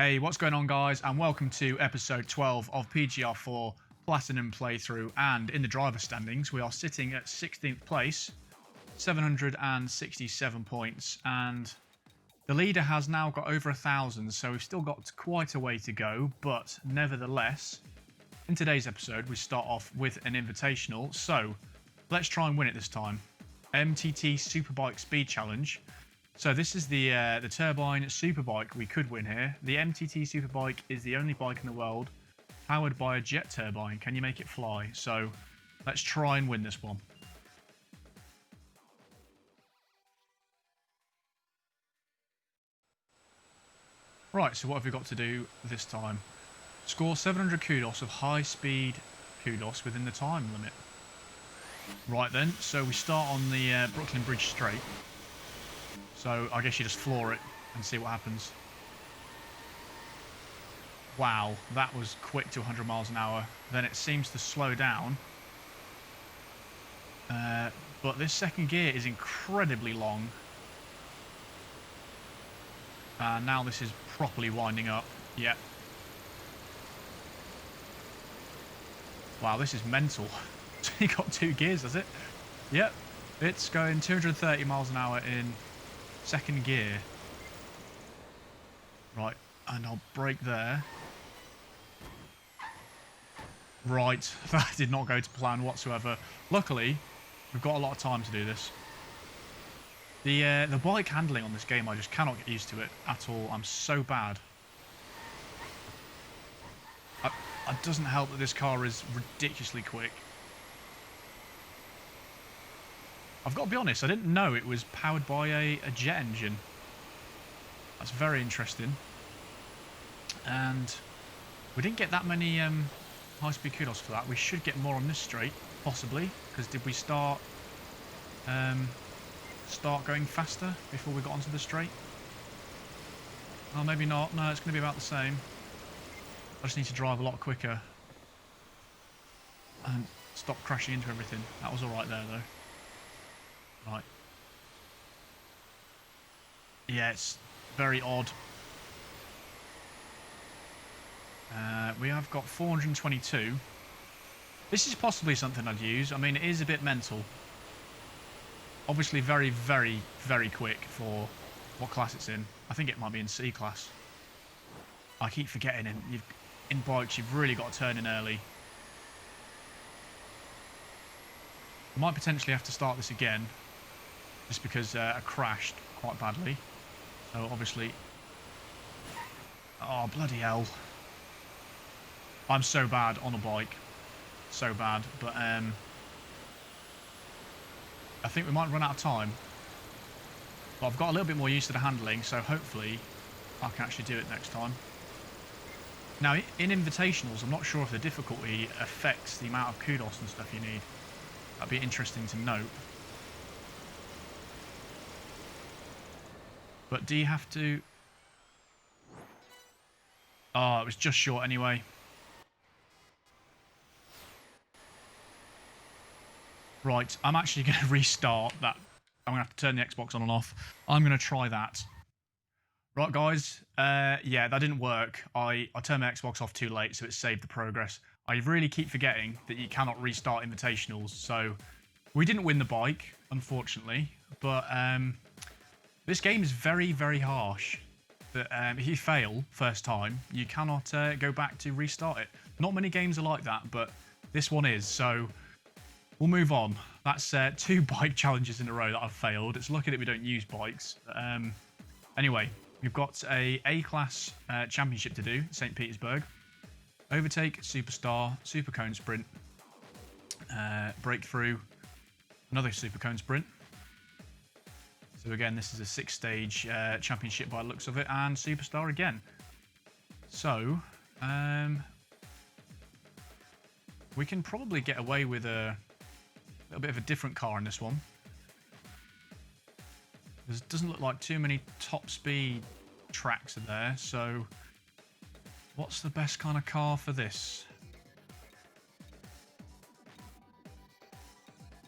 Hey, what's going on, guys? And welcome to episode 12 of PGR4 Platinum Playthrough. And in the driver standings, we are sitting at 16th place, 767 points. And the leader has now got over 1,000, so we've still got quite a way to go. But nevertheless, in today's episode, we start off with an invitational. So let's try and win it this time. MTT Superbike Speed Challenge. So this is the turbine Superbike we could win here. The MTT Superbike is the only bike in the world powered by a jet turbine. Can you make it fly? So let's try and win this one. Right, so what have we got to do this time? Score 700 kudos of high speed kudos within the time limit. Right then, so we start on the Brooklyn Bridge straight. So I guess you just floor it and see what happens. Wow, that was quick to 100 miles an hour. Then it seems to slow down. But this second gear is incredibly long. Now this is properly winding up. Yep. Wow, this is mental. It's only got 2 gears, does it? Yep. It's going 230 miles an hour in second gear. Right, and I'll brake there. Right, that did not go to plan whatsoever. Luckily, we've got a lot of time to do this. The bike handling on this game, I just cannot get used to it at all. I'm so bad. It doesn't help that this car is ridiculously quick. I've got to be honest, I didn't know it was powered by a jet engine. That's very interesting. And we didn't get that many high-speed kudos for that. We should get more on this straight, possibly. Because did we start going faster before we got onto the straight? Oh, maybe not. No, it's going to be about the same. I just need to drive a lot quicker. And stop crashing into everything. That was alright there, though. Right. Yeah, it's very odd. We have got 422. This is possibly something I'd use. I mean, it is a bit mental. Obviously very, very, very quick for what class it's in. I think it might be in C class. I keep forgetting in bikes, you've really got to turn in early. I might potentially have to start this again. Just because I crashed quite badly. So obviously... Oh, bloody hell. I'm so bad on a bike. So bad. But I think we might run out of time. But I've got a little bit more used to the handling, so hopefully I can actually do it next time. Now, in invitationals, I'm not sure if the difficulty affects the amount of kudos and stuff you need. That'd be interesting to note. But do you have to... Oh, it was just short anyway. Right, I'm actually going to restart that. I'm going to have to turn the Xbox on and off. I'm going to try that. Right, guys. Yeah, that didn't work. I turned my Xbox off too late, so it saved the progress. I really keep forgetting that you cannot restart invitationals. So we didn't win the bike, unfortunately. But... this game is very, very harsh. That if you fail first time, you cannot go back to restart it. Not many games are like that, but this one is. So we'll move on. That's 2 bike challenges in a row that I've failed. It's lucky that we don't use bikes. Anyway, we've got a A-Class championship to do, St. Petersburg. Overtake, Superstar, Super Cone Sprint. Breakthrough, another Super Cone Sprint. So again, this is a 6-stage championship by the looks of it, and Superstar again. So, we can probably get away with a little bit of a different car in this one. There doesn't look like too many top speed tracks are there, so what's the best kind of car for this?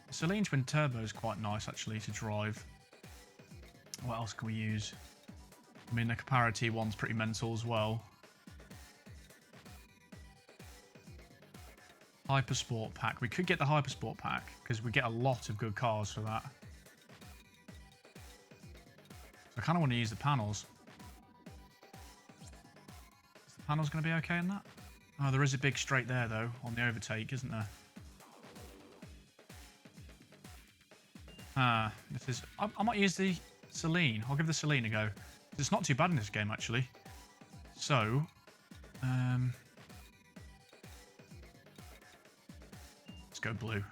The Celine Twin Turbo is quite nice actually to drive. What else can we use? I mean, the Caparity one's pretty mental as well. Hypersport pack. We could get the Hypersport pack because we get a lot of good cars for that. So I kind of want to use the panels. Is the panels going to be okay in that? Oh, there is a big straight there though on the overtake, isn't there? This is. I might use the Celine. I'll give the Celine a go. It's not too bad in this game actually. So, let's go blue.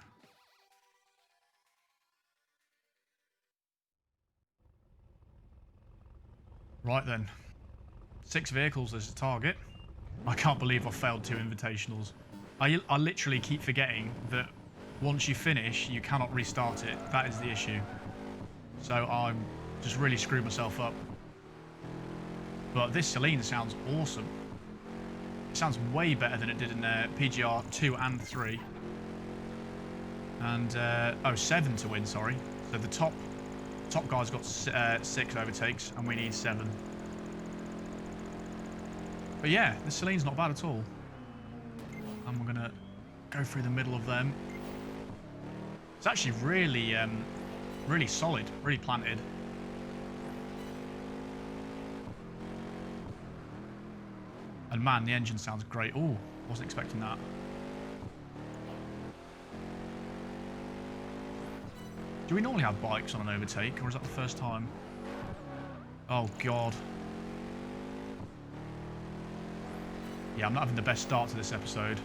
Right then. 6 vehicles as a target. I can't believe I failed 2 invitationals. I literally keep forgetting that once you finish, you cannot restart it. That is the issue. So I'm just really screwed myself up. But this Celine sounds awesome. It sounds way better than it did in PGR4 and 3. And, 7 to win, sorry. So the top guy's got 6 overtakes, and we need 7. But yeah, the Celine's not bad at all. And we're going to go through the middle of them. It's actually really, really solid, really planted. And man, the engine sounds great. Oh, wasn't expecting that. Do we normally have bikes on an overtake, or is that the first time? Oh, God. Yeah, I'm not having the best start to this episode.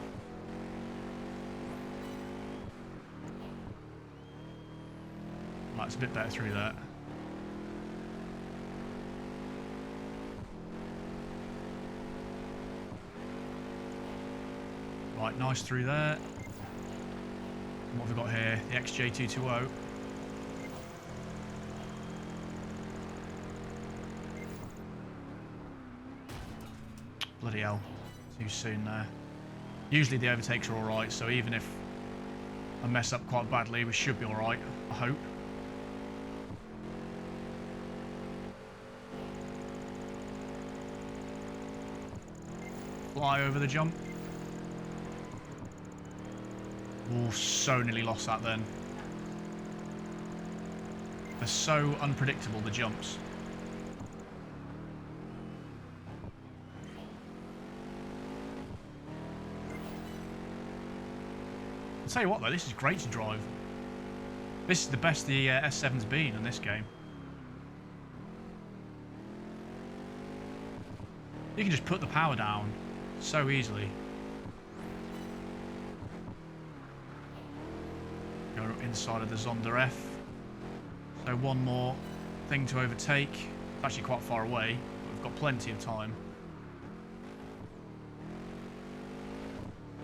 Right, it's a bit better through that. Right, nice through there. And what have we got here? The XJ220. Bloody hell. Too soon there. Usually the overtakes are alright, so even if I mess up quite badly, we should be alright, I hope. Fly over the jump. Oh, so nearly lost that then. They're so unpredictable, the jumps. I'll tell you what though, this is great to drive. This is the best the S7's been in this game. You can just put the power down so easily. Go inside of the Zonda F. So one more thing to overtake. It's actually quite far away, but we've got plenty of time.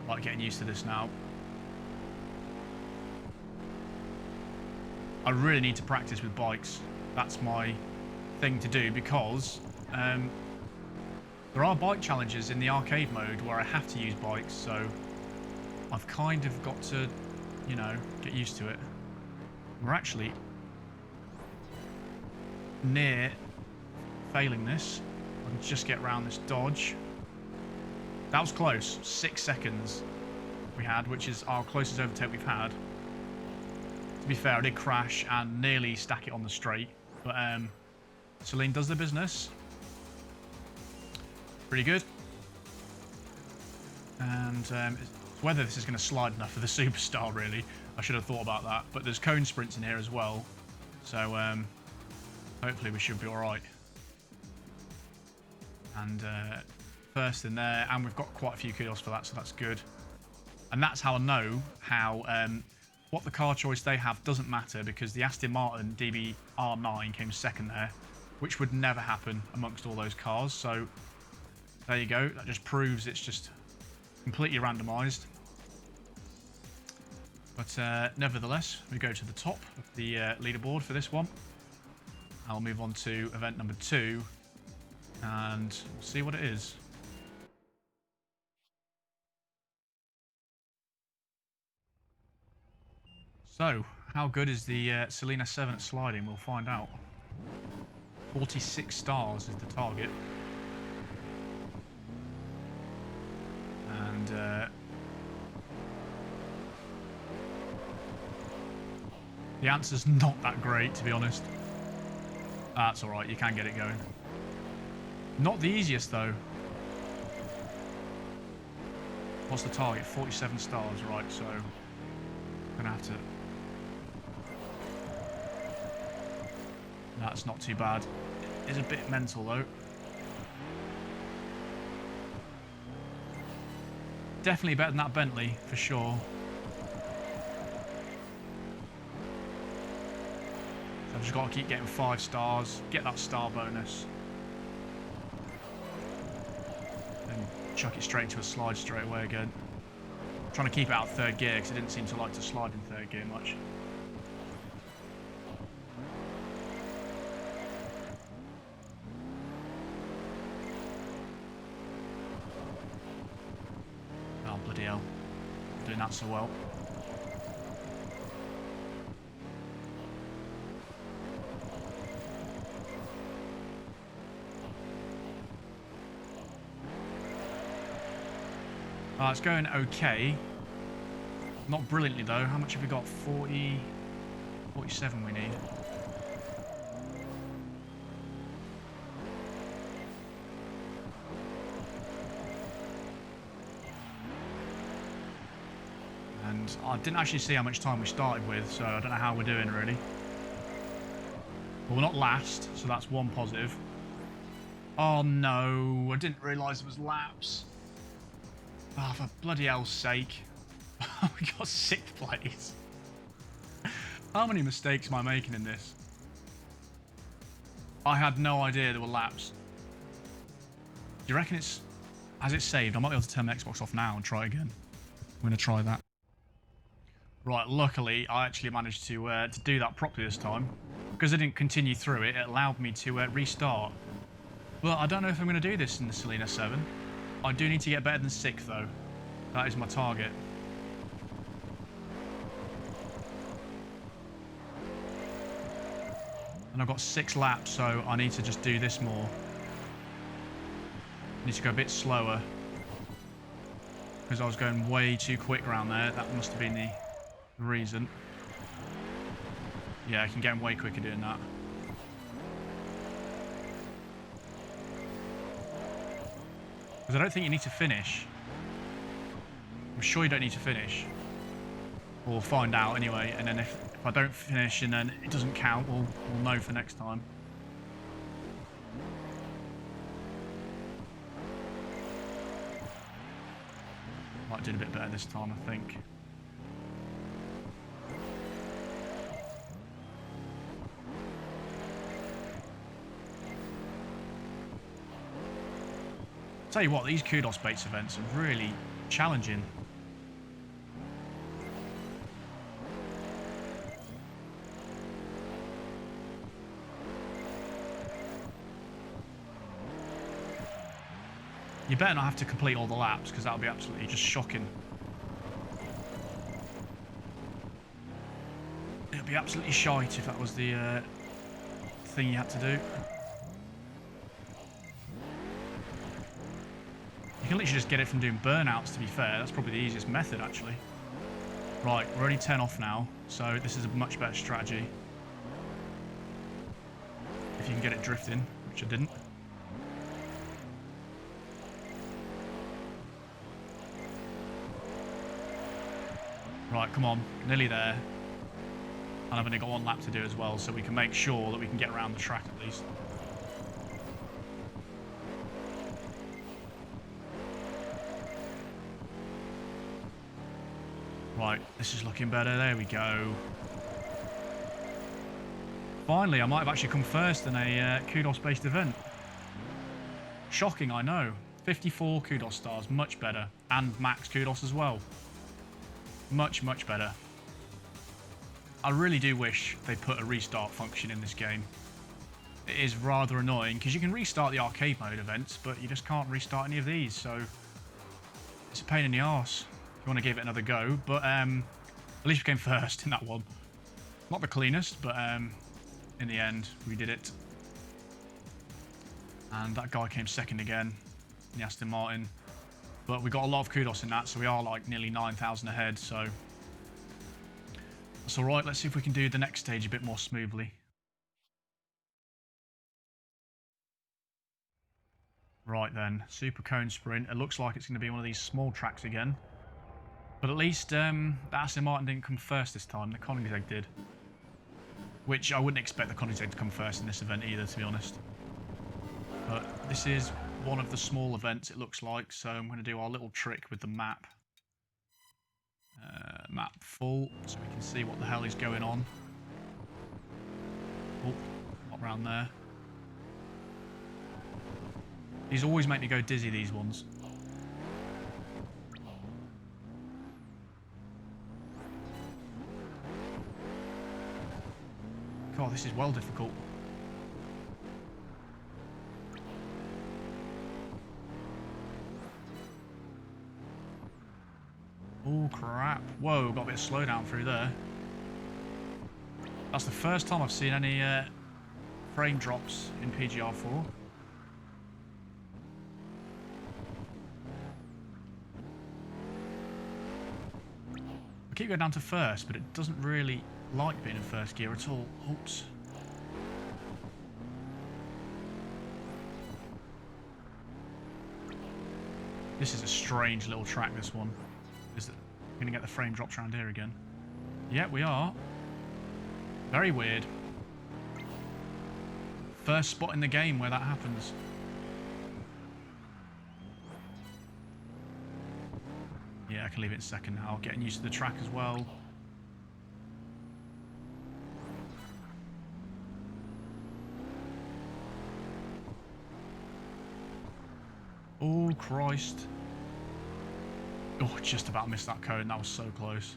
Like getting used to this now. I really need to practice with bikes. That's my thing to do because there are bike challenges in the arcade mode where I have to use bikes, so I've kind of got to, you know, get used to it. We're actually near failing this. I can just get around this dodge. That was close. 6 seconds we had, which is our closest overtake we've had. To be fair, I did crash and nearly stack it on the straight, but Celine does the business. Pretty good. And whether this is going to slide enough for the Superstar, really, I should have thought about that. But there's cone sprints in here as well, so hopefully we should be all right. And first in there, and we've got quite a few kudos for that, so that's good. And that's how I know how what the car choice they have doesn't matter, because the Aston Martin DB-R9 came second there, which would never happen amongst all those cars. So there you go. That just proves it's just completely randomised. But nevertheless, we go to the top of the leaderboard for this one. I'll move on to event number 2, and we'll see what it is. So, how good is the Celine S7 at sliding? We'll find out. 46 stars is the target. And the answer's not that great, to be honest. That's alright, you can get it going. Not the easiest, though. What's the target? 47 stars, right, so I'm going to have to... That's not too bad. It is a bit mental, though. Definitely better than that Bentley, for sure. So I've just got to keep getting 5 stars, get that star bonus. Then chuck it straight into a slide straight away again. I'm trying to keep it out of 3rd gear, because it didn't seem to like to slide in 3rd gear much. Oh, bloody hell. Doing that so well. It's going okay. Not brilliantly, though. How much have we got? 40... 47 we need. And I didn't actually see how much time we started with, so I don't know how we're doing, really. Well, we're not last, so that's one positive. Oh, no. I didn't realise it was laps. Oh, for bloody hell's sake. We got 6th place. How many mistakes am I making in this? I had no idea there were laps. Do you reckon it's... Has it saved? I might be able to turn my Xbox off now and try again. I'm going to try that. Right, luckily, I actually managed to do that properly this time. Because I didn't continue through it, it allowed me to restart. Well, I don't know if I'm going to do this in the Selena 7. I do need to get better than 6th, though. That is my target. And I've got 6 laps, so I need to just do this more. I need to go a bit slower. Because I was going way too quick around there. That must have been the reason. Yeah, I can get way quicker doing that. Because I don't think you need to finish. I'm sure you don't need to finish. We'll find out anyway, and then if I don't finish and then it doesn't count, we'll know for next time. Might do a bit better this time, I think. Tell you what, these kudos-based events are really challenging. You better not have to complete all the laps, because that would be absolutely just shocking. It would be absolutely shite if that was the thing you had to do. You can literally just get it from doing burnouts, to be fair. That's probably the easiest method, actually. Right, we're only 10 off now, so this is a much better strategy. If you can get it drifting, which I didn't. Right, come on, nearly there. And I've only got 1 lap to do as well, so we can make sure that we can get around the track at least. Right, this is looking better. There we go. Finally, I might have actually come first in a kudos-based event. Shocking, I know. 54 kudos stars, much better. And max kudos as well. Much, much better. I really do wish they put a restart function in this game. It is rather annoying, because you can restart the arcade mode events, but you just can't restart any of these, so it's a pain in the arse if you want to give it another go. But at least we came first in that one. Not the cleanest, but in the end, we did it. And that guy came second again, the Aston Martin. But we got a lot of kudos in that, so we are like nearly 9,000 ahead, so that's all right. Let's see if we can do the next stage a bit more smoothly. Right then, Super Cone Sprint. It looks like it's going to be one of these small tracks again. But at least the Aston Martin didn't come first this time, the Koenigsegg did. Which I wouldn't expect the Koenigsegg to come first in this event either, to be honest. But this is one of the small events, it looks like, so I'm going to do our little trick with the map. Map full, so we can see what the hell is going on. Oh, not round there. These always make me go dizzy, these ones. God, this is well difficult. Oh crap. Whoa, got a bit of slowdown through there. That's the first time I've seen any frame drops in PGR4. I keep going down to first, but it doesn't really like being in first gear at all. Oops. This is a strange little track, this one. Is it going to get the frame drops around here again? Yeah, we are. Very weird. First spot in the game where that happens. Yeah, I can leave it in second now. Getting used to the track as well. Oh, Christ. Oh, just about missed that cone. That was so close.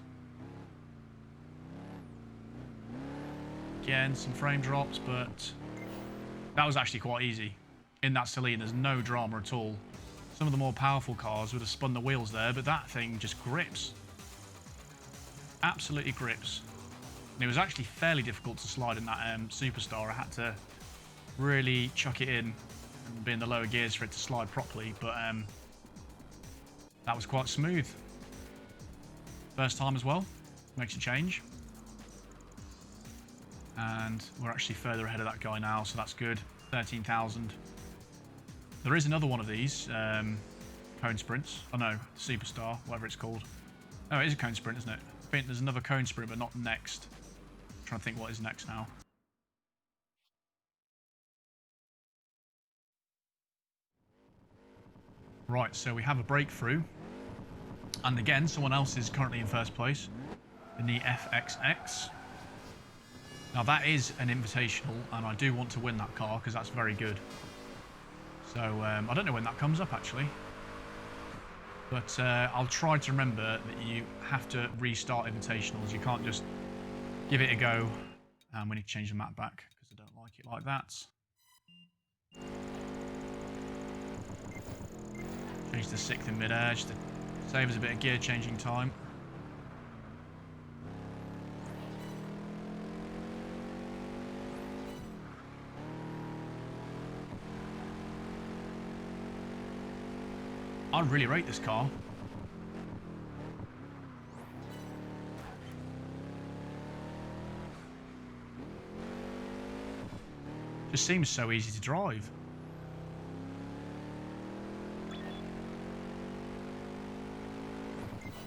Again, some frame drops, but that was actually quite easy. In that Celine, there's no drama at all. Some of the more powerful cars would have spun the wheels there, but that thing just grips. Absolutely grips. And it was actually fairly difficult to slide in that Superstar. I had to really chuck it in and be in the lower gears for it to slide properly, but that was quite smooth. First time as well, makes a change. And we're actually further ahead of that guy now, so that's good. 13,000. There is another one of these cone sprints. Oh no, Superstar, whatever it's called. Oh, it is a cone sprint, isn't it? I think there's another cone sprint, but not next. I'm trying to think what is next now. Right, so we have a breakthrough. And again, someone else is currently in first place in the FXX. Now that is an Invitational, and I do want to win that car because that's very good. So I don't know when that comes up actually. But I'll try to remember that you have to restart Invitationals. You can't just give it a go. And we need to change the map back because I don't like it like that. Change to 6th in mid-air just to save us a bit of gear changing time. I really rate this car. Just seems so easy to drive.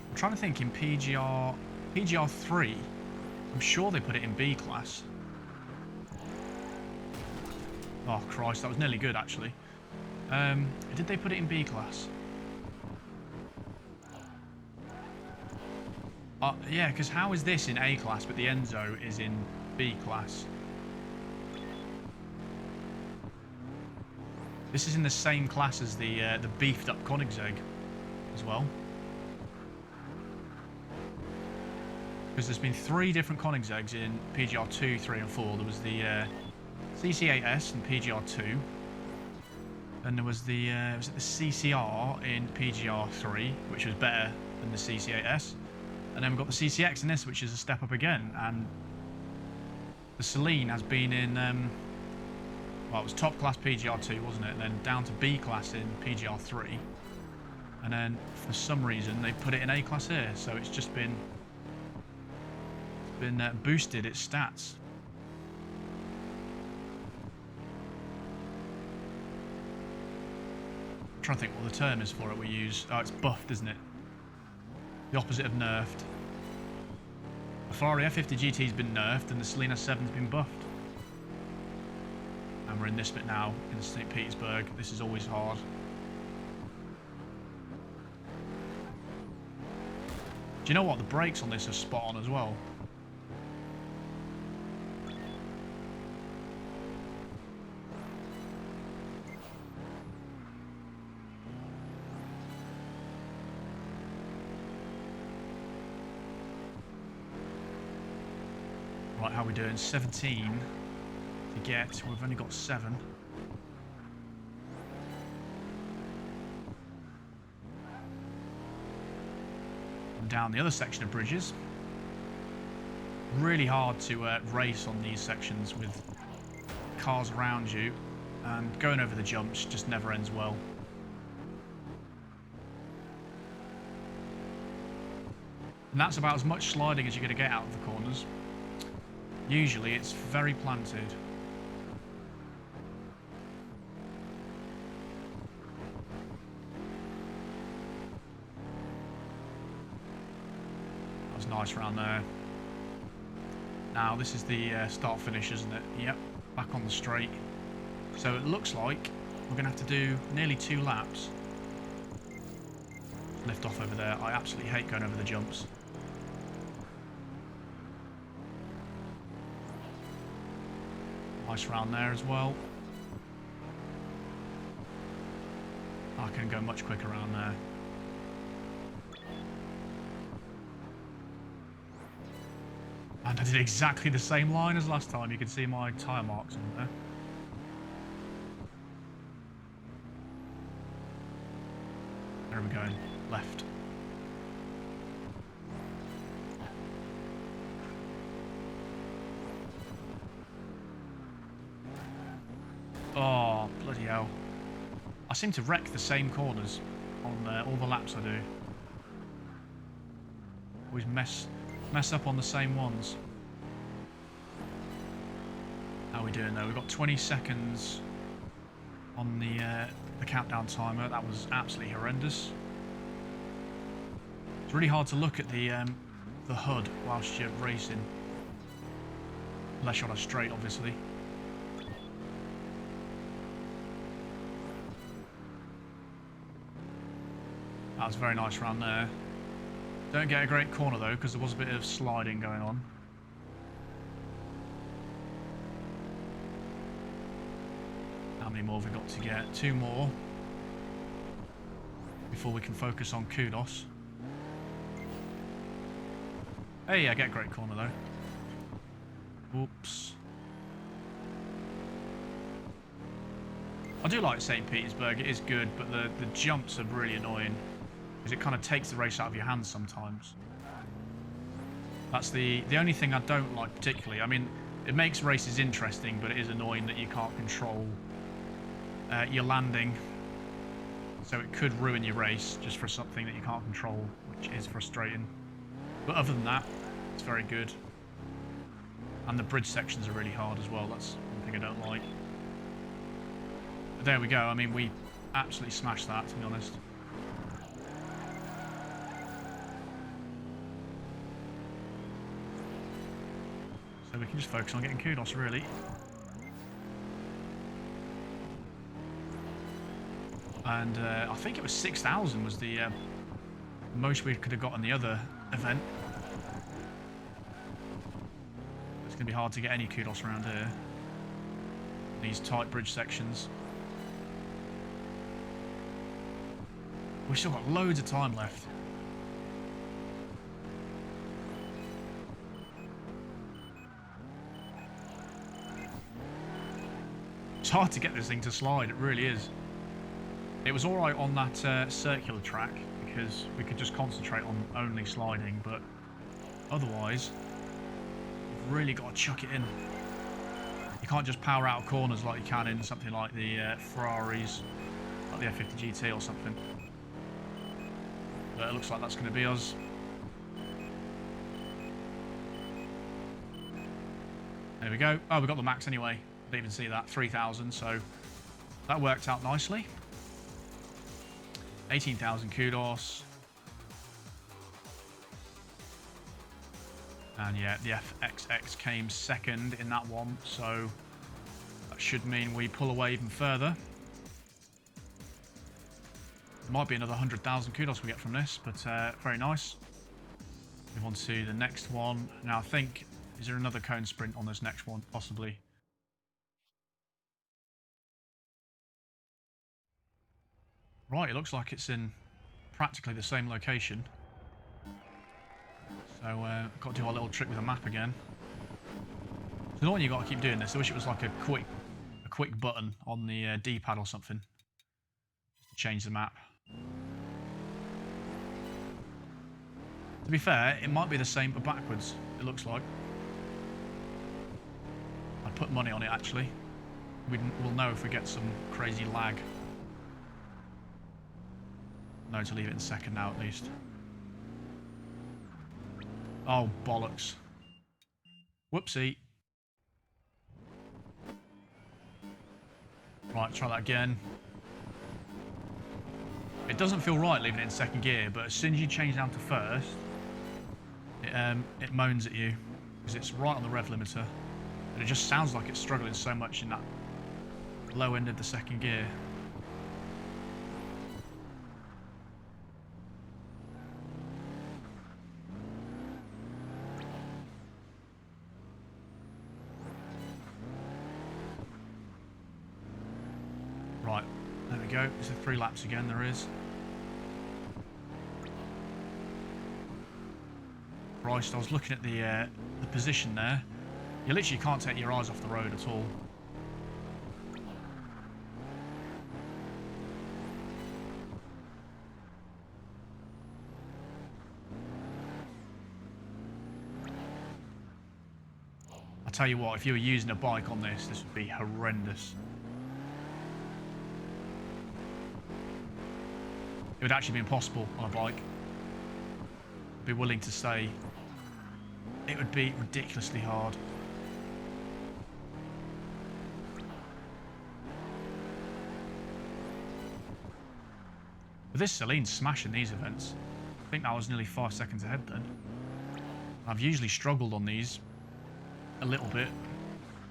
I'm trying to think in PGR3, I'm sure they put it in B class. Oh Christ, that was nearly good actually. Did they put it in B class? Yeah, because how is this in A class but the Enzo is in B class? This is in the same class as the beefed up Koenigsegg as well. Because there's been 3 different Koenigsegg's in PGR2, 3 and 4. There was the CC8S in PGR2. Then there was the was it the CCR in PGR3, which was better than the CC8S. And then we've got the CCX in this, which is a step up again. And the Celine has been in Well, it was top class PGR2, wasn't it? And then down to B class in PGR3. And then for some reason they put it in A class here, so it's just been boosted its stats. I'm trying to think what the term is for it we use. Oh, it's buffed, isn't it? The opposite of nerfed. The Ferrari F50 GT's been nerfed and the Selena 7's been buffed. And we're in this bit now in St. Petersburg. This is always hard. Do you know what? The brakes on this are spot on as well. Right, how are we doing? 17 to get. We've only got 7. And down the other section of bridges. Really hard to race on these sections with cars around you, and going over the jumps just never ends well. And that's about as much sliding as you're going to get out of the corners. Usually it's very planted. That was nice around there. Now this is the start finish, isn't it? Yep, back on the straight. So it looks like we're going to have to do nearly 2 laps. Lift off over there. I absolutely hate going over the jumps. Nice round there as well. I can go much quicker around there. And I did exactly the same line as last time. You can see my tyre marks on there. Where are we going? Left. Oh, bloody hell. I seem to wreck the same corners on all the laps I do. Always mess up on the same ones. How are we doing though? We've got 20 seconds on the countdown timer. That was absolutely horrendous. It's really hard to look at the HUD whilst you're racing. Unless you're on a straight, obviously. That was very nice round there. Don't get a great corner though, because there was a bit of sliding going on. How many more have we got to get? 2 more before we can focus on kudos. Hey, I get a great corner though. Oops. I do like St. Petersburg, it is good, but the jumps are really annoying. Because it kind of takes the race out of your hands sometimes. That's the only thing I don't like particularly. I mean, it makes races interesting, but it is annoying that you can't control your landing. So it could ruin your race just for something that you can't control, which is frustrating. But other than that, it's very good. And the bridge sections are really hard as well. That's one thing I don't like. But there we go. I mean, we absolutely smashed that, to be honest. So we can just focus on getting kudos, really. And I think it was 6,000 was the most we could have got on the other event. It's going to be hard to get any kudos around here. These tight bridge sections. We've still got loads of time left. It's hard to get this thing to slide, it really is. It was alright on that circular track because we could just concentrate on only sliding, but otherwise, you've really got to chuck it in. You You can't just power out of corners like you can in something like the Ferraris, like the F50 GT or something. But it looks like that's going to be us. There we go. Oh, we got the max anyway. I didn't even see that. 3,000, so that worked out nicely. 18,000 kudos. And yeah, the FXX came second in that one, so that should mean we pull away even further. There might be another 100,000 kudos we get from this, but very nice. Move on to the next one. Now I think, is there another cone sprint on this next one? Possibly. Right, it looks like it's in practically the same location. So, got to do our little trick with the map again. So, the one you got to keep doing this. I wish it was like a quick button on the D-pad or something, just to change the map. To be fair, it might be the same but backwards. It looks like. I'd put money on it actually. We'll know if we get some crazy lag. No, to leave it in second now at least. Oh, bollocks. Whoopsie. Right, try that again. It doesn't feel right leaving it in second gear, but as soon as you change down to first, it moans at you, because it's right on the rev limiter. And it just sounds like it's struggling so much in that low end of the second gear. Right, there we go. Is there 3 laps again? There is. Christ, I was looking at the position there. You literally can't take your eyes off the road at all. I tell you what, if you were using a bike on this, this would be horrendous. It would actually be impossible on a bike. I'd be willing to say it would be ridiculously hard. But this Celine's smashing these events. I think that was nearly 5 seconds ahead then. I've usually struggled on these a little bit,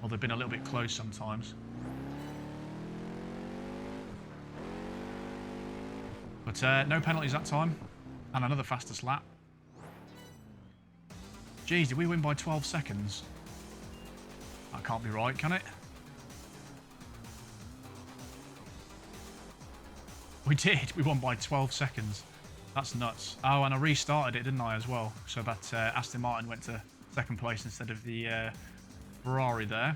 or they've been a little bit close sometimes. But no penalties that time, and another fastest lap. Geez, did we win by 12 seconds? That can't be right, can it? We did, we won by 12 seconds. That's nuts. Oh, and I restarted it, didn't I, as well? So that Aston Martin went to second place instead of the Ferrari there.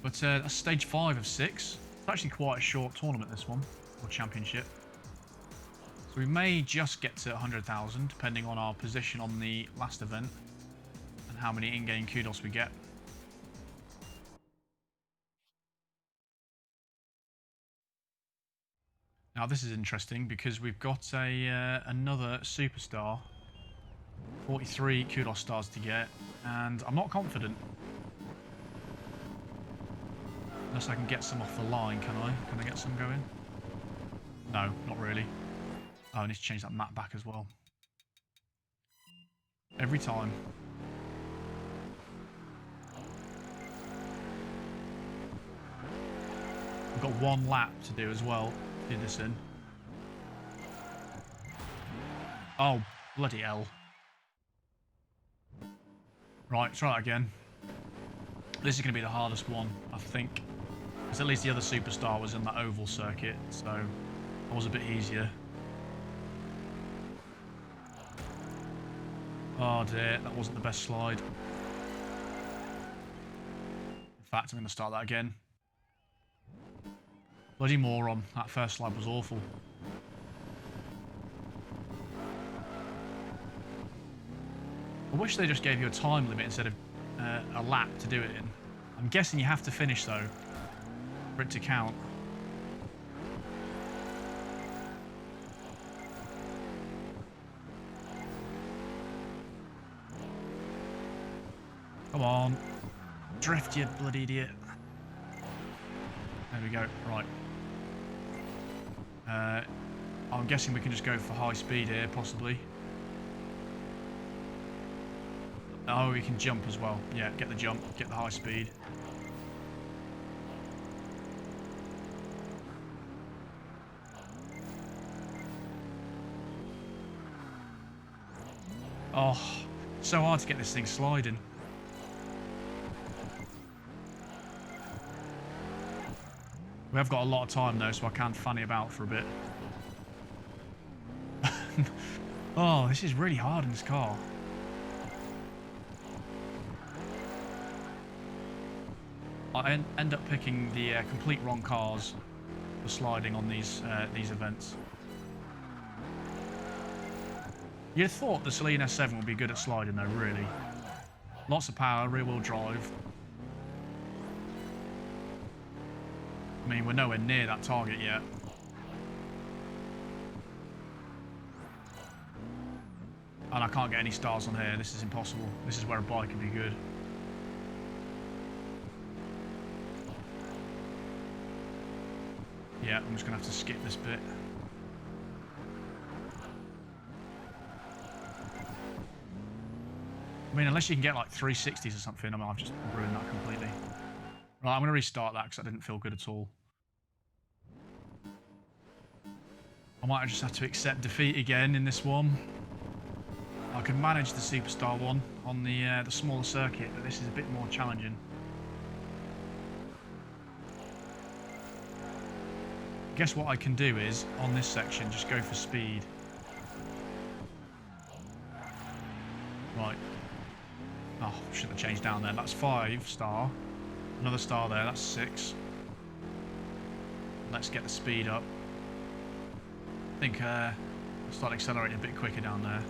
But that's stage 5 of 6. It's actually quite a short tournament, this one, or championship. So we may just get to 100,000, depending on our position on the last event and how many in-game kudos we get. Now this is interesting because we've got another superstar, 43 kudos stars to get, and I'm not confident. Unless I can get some off the line, can I? Can I get some going? No, not really. Oh, I need to change that map back as well. Every time. I've got 1 lap to do as well. Do this in. Oh, bloody hell. Right, try that again. This is going to be the hardest one, I think. Because at least the other superstar was in that oval circuit, so that was a bit easier. Oh dear, that wasn't the best slide. In fact, I'm going to start that again. Bloody moron, that first slide was awful. I wish they just gave you a time limit instead of a lap to do it in. I'm guessing you have to finish though for it to count. Come on. Drift, you bloody idiot. There we go. Right. I'm guessing we can just go for high speed here, possibly. Oh, we can jump as well. Yeah, get the jump, get the high speed. Oh, so hard to get this thing sliding. We have got a lot of time though, so I can fanny about for a bit. Oh, this is really hard in this car. I end up picking the complete wrong cars for sliding on these events. You'd have thought the Celine S7 would be good at sliding though, really. Lots of power, rear-wheel drive. I mean, we're nowhere near that target yet. And I can't get any stars on here. This is impossible. This is where a bike can be good. Yeah, I'm just going to have to skip this bit. I mean, unless you can get like 360s or something, I mean, I've just ruined that completely. Right, I'm going to restart that because that didn't feel good at all. I might just have to accept defeat again in this one. I can manage the Superstar one on the smaller circuit, but this is a bit more challenging. Guess what I can do is, on this section, just go for speed. Right. Oh, shouldn't have changed down there. That's 5 star. Another star there, that's 6. Let's get the speed up. I think I'll start accelerating a bit quicker down there.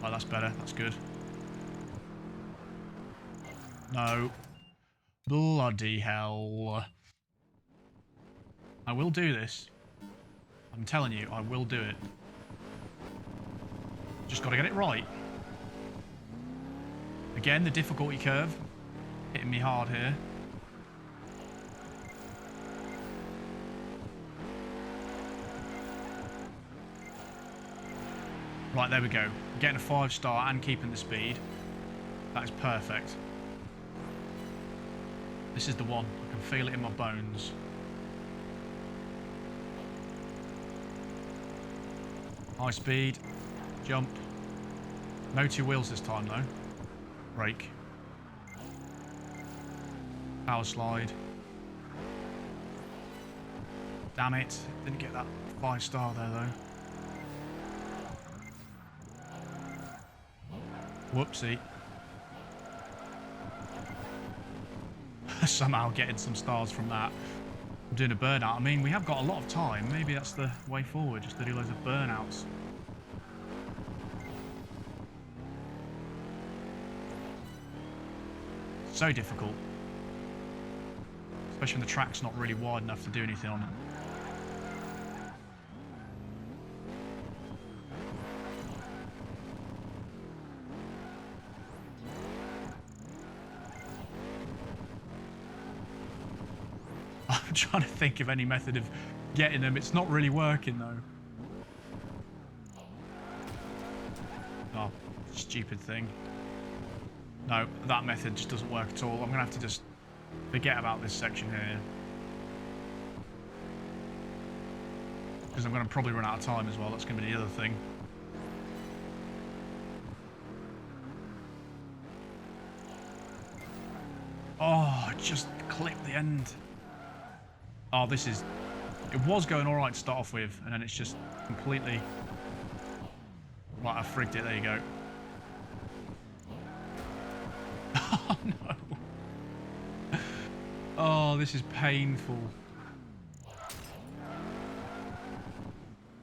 Oh, that's better. That's good. No. Bloody hell. I will do this. I'm telling you, I will do it. Just got to get it right. Again, the difficulty curve. Hitting me hard here. Right, there we go. Getting a 5 star and keeping the speed. That is perfect. This is the one. I can feel it in my bones. High speed. Jump. No 2 wheels this time though. Brake. Power slide. Damn it. Didn't get that 5 star there though. Whoopsie. Somehow getting some stars from that. I'm doing a burnout. I mean, we have got a lot of time. Maybe that's the way forward, just to do loads of burnouts. So difficult. Especially when the track's not really wide enough to do anything on it. I'm trying to think of any method of getting them. It's not really working though. Oh, stupid thing. No, that method just doesn't work at all. I'm going to have to just forget about this section here. Because I'm going to probably run out of time as well. That's going to be the other thing. Oh, just clipped the end. Oh, this is... It was going alright to start off with, and then it's just completely... Right, I frigged it. There you go. Oh, no. Oh, this is painful.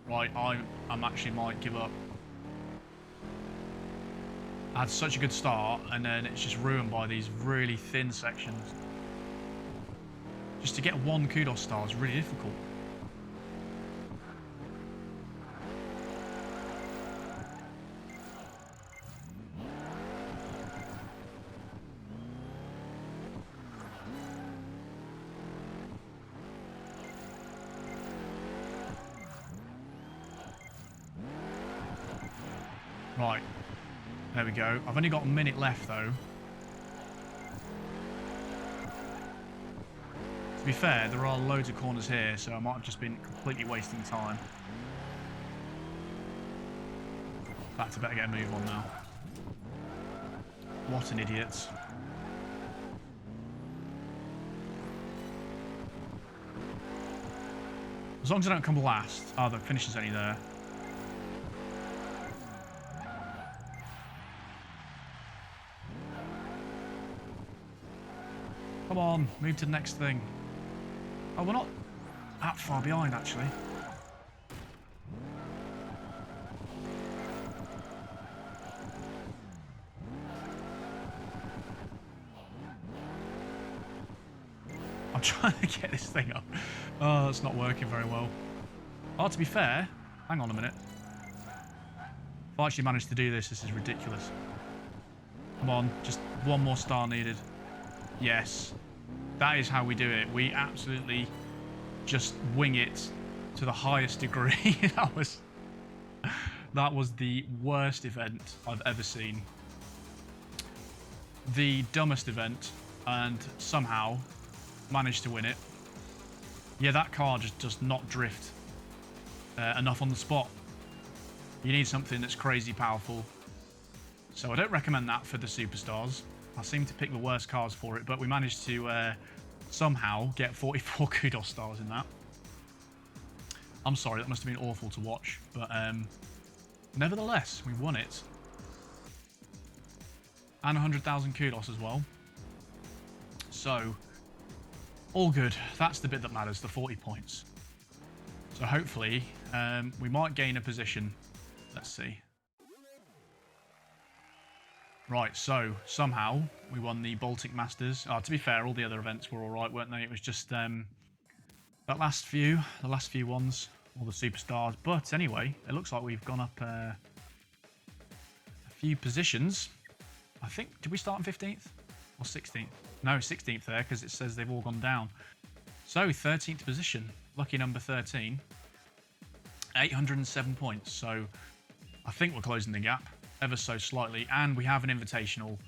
Right, I'm actually might give up. I had such a good start, and then it's just ruined by these really thin sections. Just to get one kudos star is really difficult. Right, there we go. I've only got a minute left though. To be fair, there are loads of corners here, so I might have just been completely wasting time. In fact, I better get a move on now. What an idiot. As long as I don't come last. Oh, the finish is only there. Come on, move to the next thing. Oh, we're not that far behind, actually. I'm trying to get this thing up. Oh, that's not working very well. Oh, to be fair, hang on a minute. If I actually managed to do this, this is ridiculous. Come on, just one more star needed. Yes. That is how we do it. We absolutely just wing it to the highest degree. That was the worst event I've ever seen. The dumbest event, and somehow managed to win it. Yeah, that car just does not drift enough on the spot. You need something that's crazy powerful. So I don't recommend that for the Superstars. I seem to pick the worst cars for it, but we managed to somehow get 44 kudos stars in that. I'm sorry, that must have been awful to watch, but nevertheless, we won it. And 100,000 kudos as well. So, all good. That's the bit that matters, the 40 points. So hopefully, we might gain a position. Let's see. Right, so somehow we won the Baltic Masters. To be fair, all the other events were all right, weren't they? It was just that the last few ones, all the Superstars. But anyway, it looks like we've gone up a few positions. I think, did we start in 15th or 16th? No, 16th there, because it says they've all gone down. So 13th position, lucky number 13, 807 points. So I think we're closing the gap ever so slightly, and we have an invitational.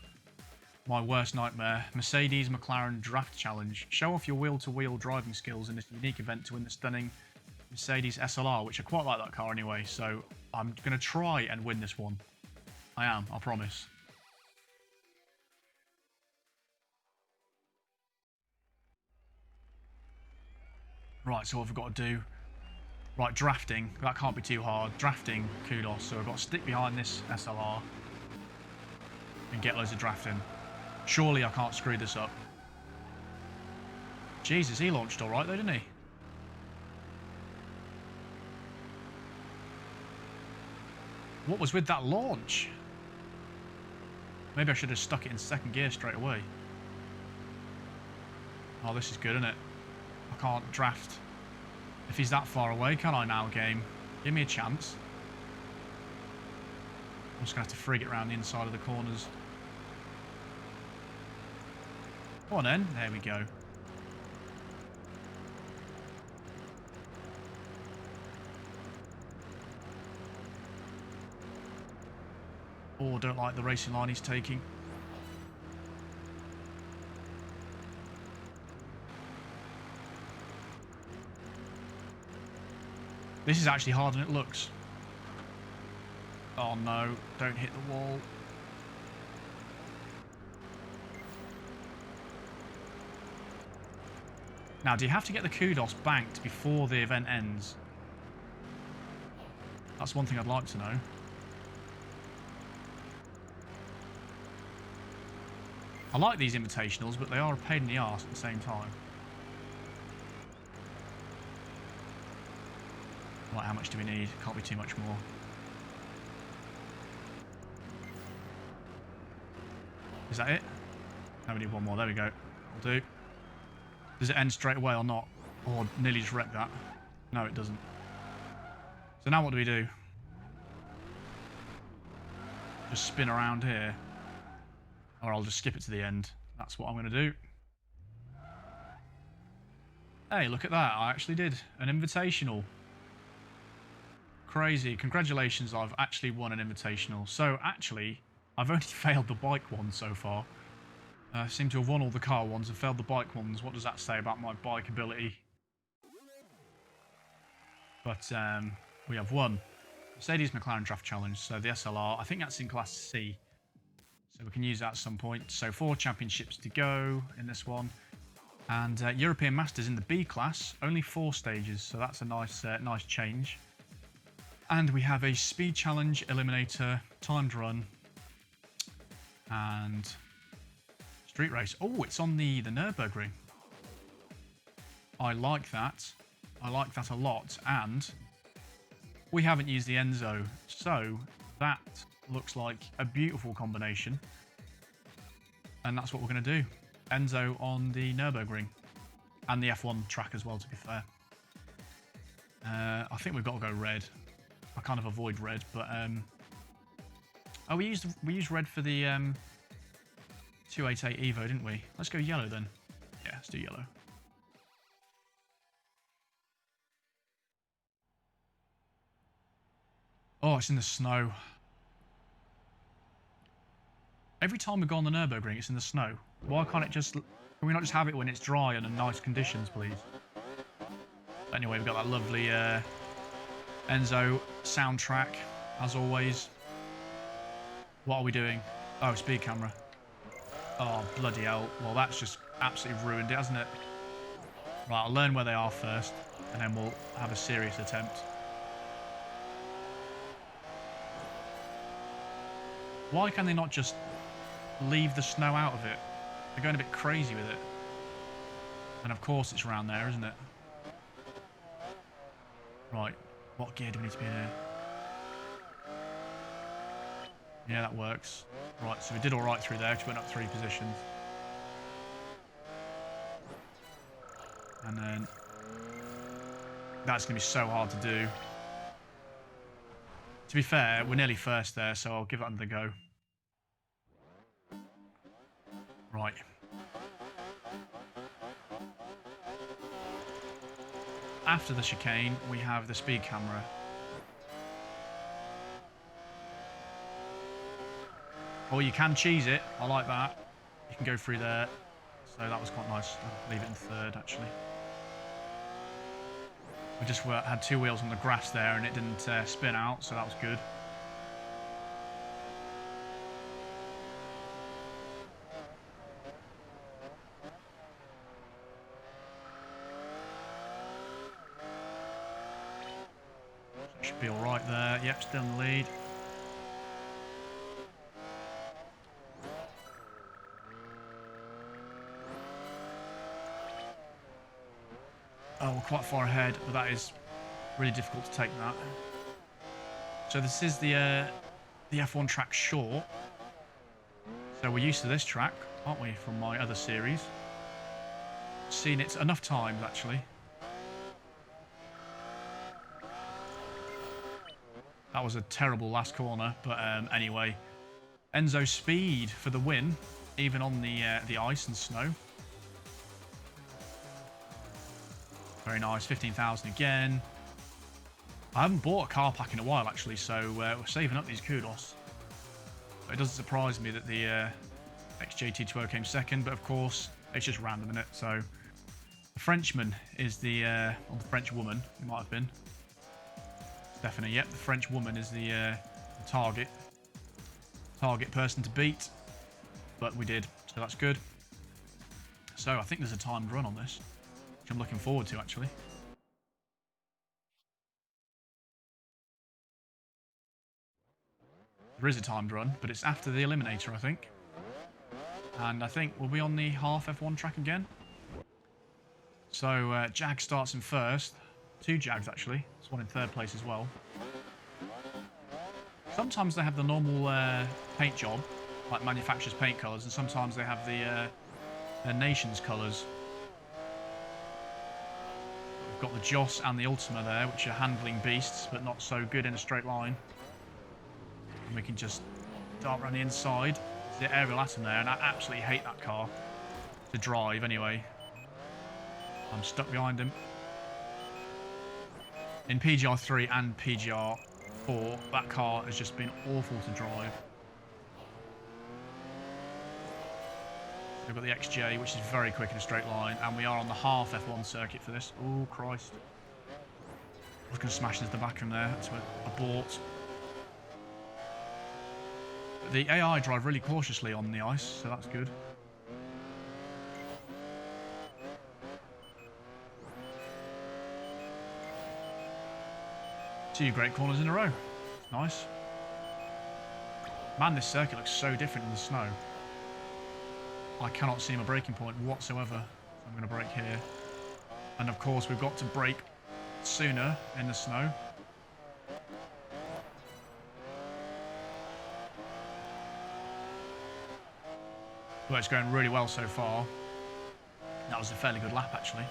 My worst nightmare, Mercedes McLaren Draft Challenge. Show off your wheel-to-wheel driving skills in this unique event to win the stunning Mercedes SLR, which I quite like that car anyway, so I'm going to try and win this one. I am, I promise. Right, so what have we got to do? Right, drafting. That can't be too hard. Drafting, kudos. So I've got to stick behind this SLR and get loads of drafting. Surely I can't screw this up. Jesus, he launched all right though, didn't he? What was with that launch? Maybe I should have stuck it in second gear straight away. Oh, this is good, isn't it? I can't draft. If he's that far away, can I now, game? Give me a chance. I'm just going to have to frig it around the inside of the corners. Come on then. There we go. Oh, don't like the racing line he's taking. This is actually harder than it looks. Oh no, don't hit the wall. Now, do you have to get the kudos banked before the event ends? That's one thing I'd like to know. I like these invitationals, but they are a pain in the arse at the same time. Right, how much do we need? Can't be too much more. Is that it? No, we need one more. There we go. Will do. Does it end straight away or not? Or nearly just wrecked that? No, it doesn't. So now what do we do? Just spin around here. Or I'll just skip it to the end. That's what I'm going to do. Hey, look at that. I actually did an Invitational. Crazy. Congratulations, I've actually won an Invitational. So, actually, I've only failed the bike one so far. I seem to have won all the car ones and failed the bike ones. What does that say about my bike ability? But we have won. Mercedes McLaren Draft Challenge. So, the SLR. I think that's in Class C. So, we can use that at some point. So, 4 championships to go in this one. And European Masters in the B class, only 4 stages, so that's a nice nice change. And we have a Speed Challenge, Eliminator, Timed Run, and Street Race. Oh, it's on the Nürburgring. I like that. I like that a lot. And we haven't used the Enzo, so that looks like a beautiful combination. And that's what we're going to do. Enzo on the Nürburgring and the F1 track as well, to be fair. I think we've got to go red. I kind of avoid red, but oh, we used red for the 288 Evo, didn't we? Let's go yellow then. Yeah, let's do yellow. Oh, it's in the snow. Every time we go on the Nürburgring, it's in the snow. Why can't it just... Can we not just have it when it's dry and in nice conditions, please? Anyway, we've got that lovely Enzo soundtrack, as always. What are we doing? Oh, speed camera. Oh, bloody hell. Well, that's just absolutely ruined it, hasn't it? Right, I'll learn where they are first, and then we'll have a serious attempt. Why can they not just leave the snow out of it? They're going a bit crazy with it. And of course it's around there, isn't it? Right, what gear do we need to be in here? Yeah, that works. Right, so we did alright through there, because we went up 3 positions. And then... That's going to be so hard to do. To be fair, we're nearly first there, so I'll give it another go. Right. After the chicane, we have the speed camera. Or you can cheese it. I like that. You can go through there. So that was quite nice. I'll leave it in 3rd, actually. We just had 2 wheels on the grass there and it didn't spin out, so that was good. Should be alright there. Yep, still in the lead. Oh, we're quite far ahead, but that is really difficult to take that. So this is the F1 track short. So we're used to this track, aren't we, from my other series. Seen it enough times, actually. That was a terrible last corner, but anyway. Enzo Speed for the win, even on the ice and snow. Very nice, 15,000 again. I haven't bought a car pack in a while, actually, so we're saving up these kudos. But it doesn't surprise me that the XJT2O came second, but of course, it's just random, isn't it? So, the Frenchman is the, or the French woman, it might have been. Stephanie, yep, the French woman is the target person to beat, but we did, so that's good. So I think there's a timed run on this, which I'm looking forward to, actually. There is a timed run, but it's after the Eliminator, I think. And I think we'll be on the half F1 track again. So Jag starts in first. 2 Jags, actually. There's one in 3rd place as well. Sometimes they have the normal paint job, like manufacturer's paint colours, and sometimes they have the their nation's colours. We've got the Joss and the Ultima there, which are handling beasts, but not so good in a straight line. And we can just dart around the inside. There's the aerial atom there, and I absolutely hate that car to drive anyway. I'm stuck behind him. In PGR3 and PGR4, that car has just been awful to drive. We've got the XJ, which is very quick in a straight line, and we are on the half F1 circuit for this. Oh, Christ. I was going to smash into the back of him there. That's what I bought. The AI drive really cautiously on the ice, so that's good. Two great corners in a row. Nice. Man, this circuit looks so different in the snow. I cannot see my braking point whatsoever. So I'm going to brake here. And of course, we've got to brake sooner in the snow. Well, it's going really well so far. That was a fairly good lap, actually.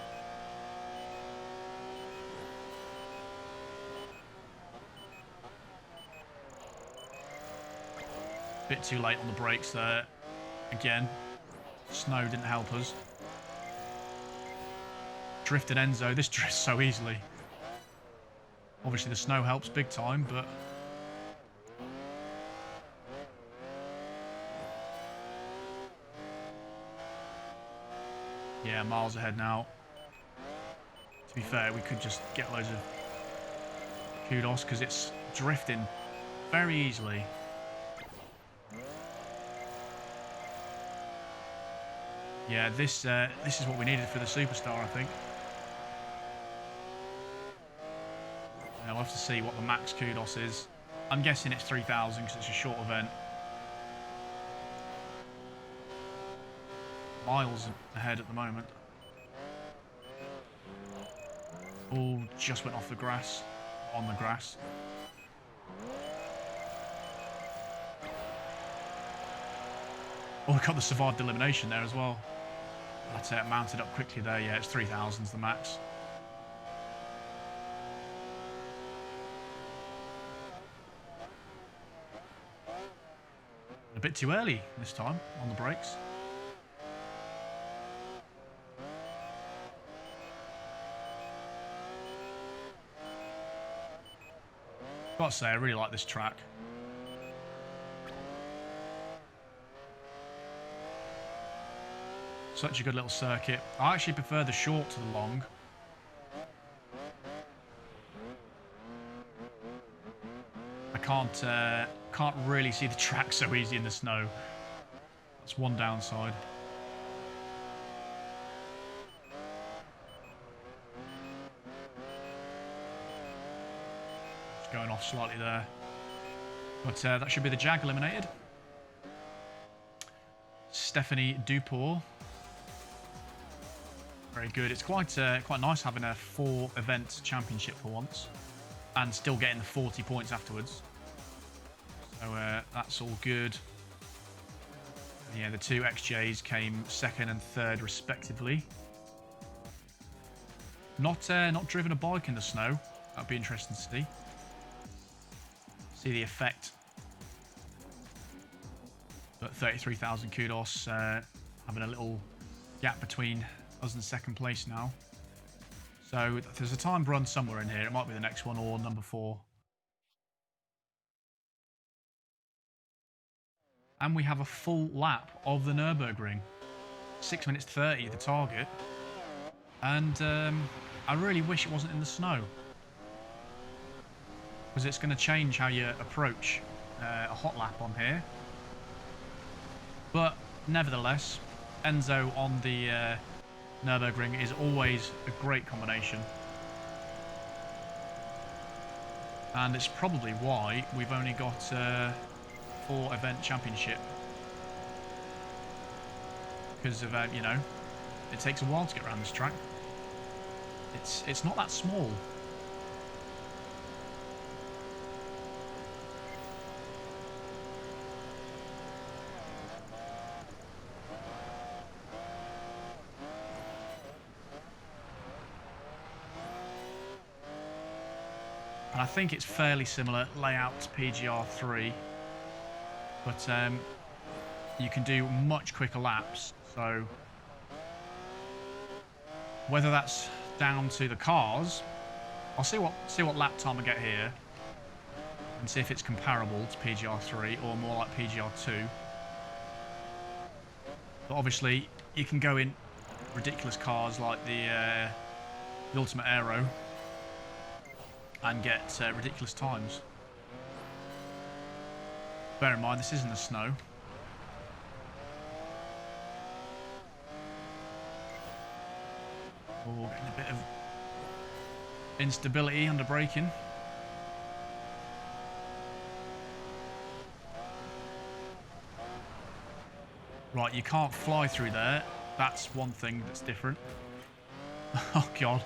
Bit too late on the brakes there. Again, snow didn't help us. Drifted Enzo. This drifts so easily. Obviously, the snow helps big time, but... yeah, miles ahead now. To be fair, we could just get loads of kudos because it's drifting very easily. Yeah, this is what we needed for the Superstar, I think. We'll have to see what the max kudos is. I'm guessing it's 3,000 because it's a short event. Miles ahead at the moment. Oh, just went off the grass. On the grass. Oh, we got the survived elimination there as well. That's it, mounted up quickly there. Yeah, it's 3,000's the max. A bit too early this time on the brakes. Gotta say, I really like this track. Such a good little circuit. I actually prefer the short to the long. I can't really see the track so easy in the snow. That's one downside. Just going off slightly there. But that should be the Jag eliminated. Stephanie Dupour. Very good. It's quite nice having a 4-event championship for once, and still getting the 40 points afterwards. So that's all good. Yeah, the two XJs came second and third respectively. Not driven a bike in the snow. That'd be interesting to see. See the effect. But 33,000 kudos. Having a little gap between us in second place now. So there's a timed run somewhere in here. It might be the next one or number 4. And we have a full lap of the Nürburgring. 6 minutes 30, the target. And I really wish it wasn't in the snow, because it's going to change how you approach a hot lap on here. But nevertheless, Enzo on the Nürburgring is always a great combination. And it's probably why we've only got 4-event championship. Because of, you know, it takes a while to get around this track. It's not that small. And I think it's fairly similar layout to PGR3. But you can do much quicker laps. So whether that's down to the cars, I'll see what lap time I get here and see if it's comparable to PGR3 or more like PGR2. But obviously, you can go in ridiculous cars like the Ultimate Aero and get ridiculous times. Bear in mind, this is in the snow. Oh, getting a bit of instability under braking. Right, you can't fly through there. That's one thing that's different. Oh, God.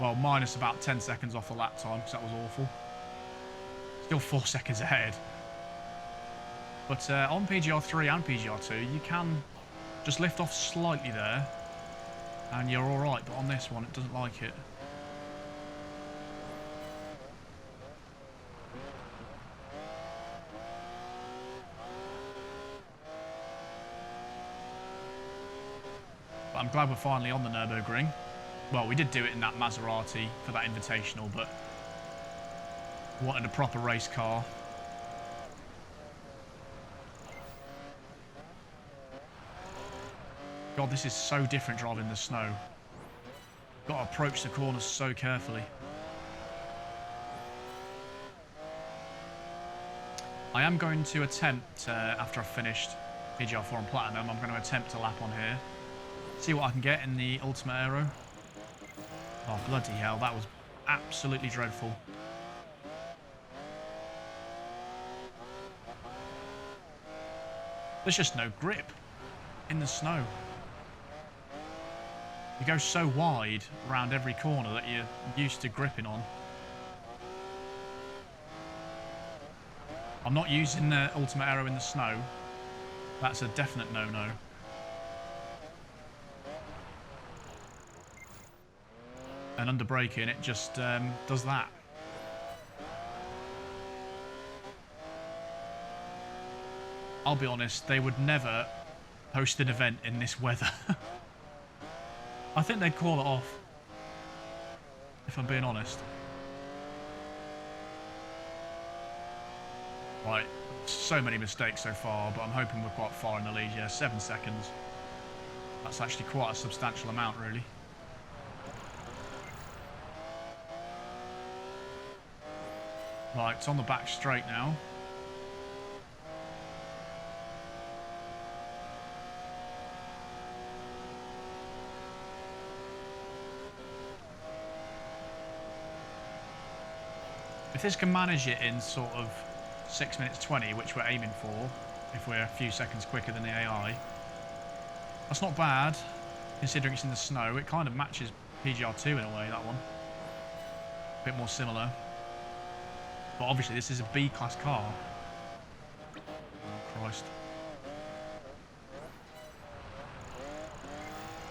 Well, minus about 10 seconds off the lap time, because that was awful. Still 4 seconds ahead. But on PGR3 and PGR2, you can just lift off slightly there, and you're all right. But on this one, it doesn't like it. But I'm glad we're finally on the Nürburgring. Well, we did do it in that Maserati for that Invitational, but wanted a proper race car. God, this is so different driving in the snow. Got to approach the corners so carefully. I am going to attempt, after I've finished PGR4 and Platinum, I'm going to attempt a lap on here. See what I can get in the Ultimate Aero. Oh, bloody hell, that was absolutely dreadful. There's just no grip in the snow. You go so wide around every corner that you're used to gripping on. I'm not using the Ultimate Aero in the snow. That's a definite no-no. And under braking, it just does that. I'll be honest, they would never host an event in this weather. I think they'd call it off, if I'm being honest. Right, so many mistakes so far, but I'm hoping we're quite far in the lead. Yeah, 7 seconds. That's actually quite a substantial amount, really. Right, it's on the back straight now. If this can manage it in sort of 6 minutes 20, which we're aiming for, if we're a few seconds quicker than the AI, that's not bad, considering it's in the snow. It kind of matches PGR2 in a way, that one. A bit more similar. But obviously this is a B-class car. Oh, Christ.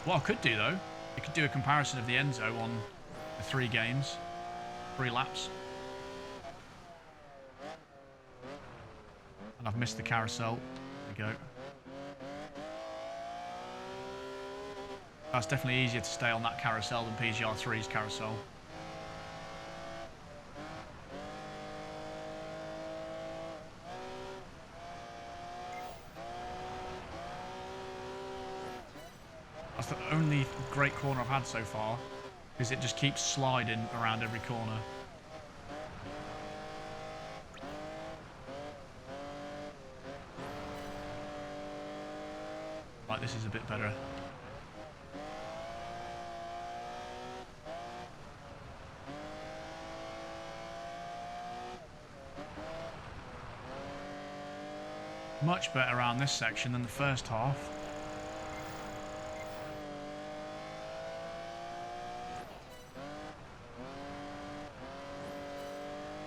What I could do, though, I could do a comparison of the Enzo on the 3 games, 3 laps. And I've missed the carousel. There we go. That's definitely easier to stay on that carousel than PGR3's carousel. That's the only great corner I've had so far, because it just keeps sliding around every corner. Right, this is a bit better. Much better around this section than the first half.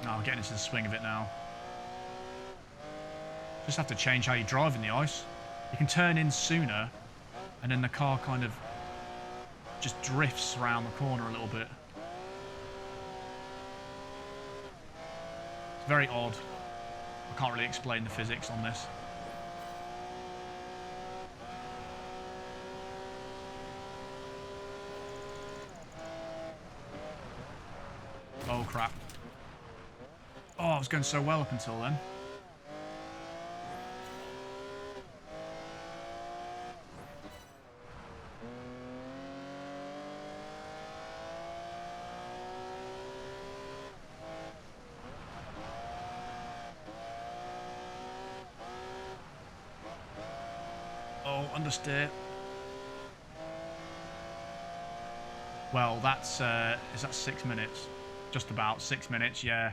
Oh, getting into the swing of it now. Just have to change how you drive in the ice. You can turn in sooner, and then the car kind of just drifts around the corner a little bit. Very odd. I can't really explain the physics on this. Oh, crap. Oh, I was going so well up until then. Oh, understeer. Well, that's, is that 6 minutes? Just about 6 minutes, yeah.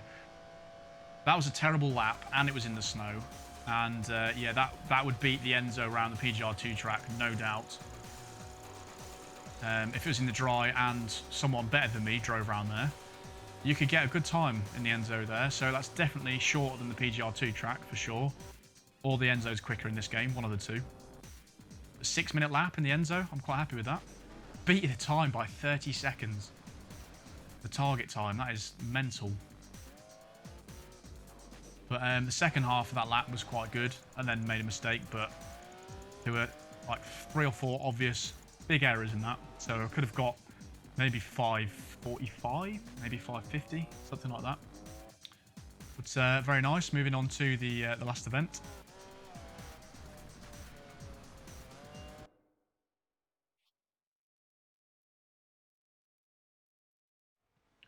That was a terrible lap, and it was in the snow. And, yeah, that would beat the Enzo around the PGR2 track, no doubt. If it was in the dry and someone better than me drove around there, you could get a good time in the Enzo there. So that's definitely shorter than the PGR2 track, for sure. Or the Enzo's quicker in this game, one of the two. A 6 minute lap in the Enzo, I'm quite happy with that. Beat the time by 30 seconds. The target time, that is mental. But the second half of that lap was quite good, and then made a mistake, but there were like 3 or 4 obvious big errors in that. So I could have got maybe 5:45, maybe 5:50, something like that. But very nice. Moving on to the last event.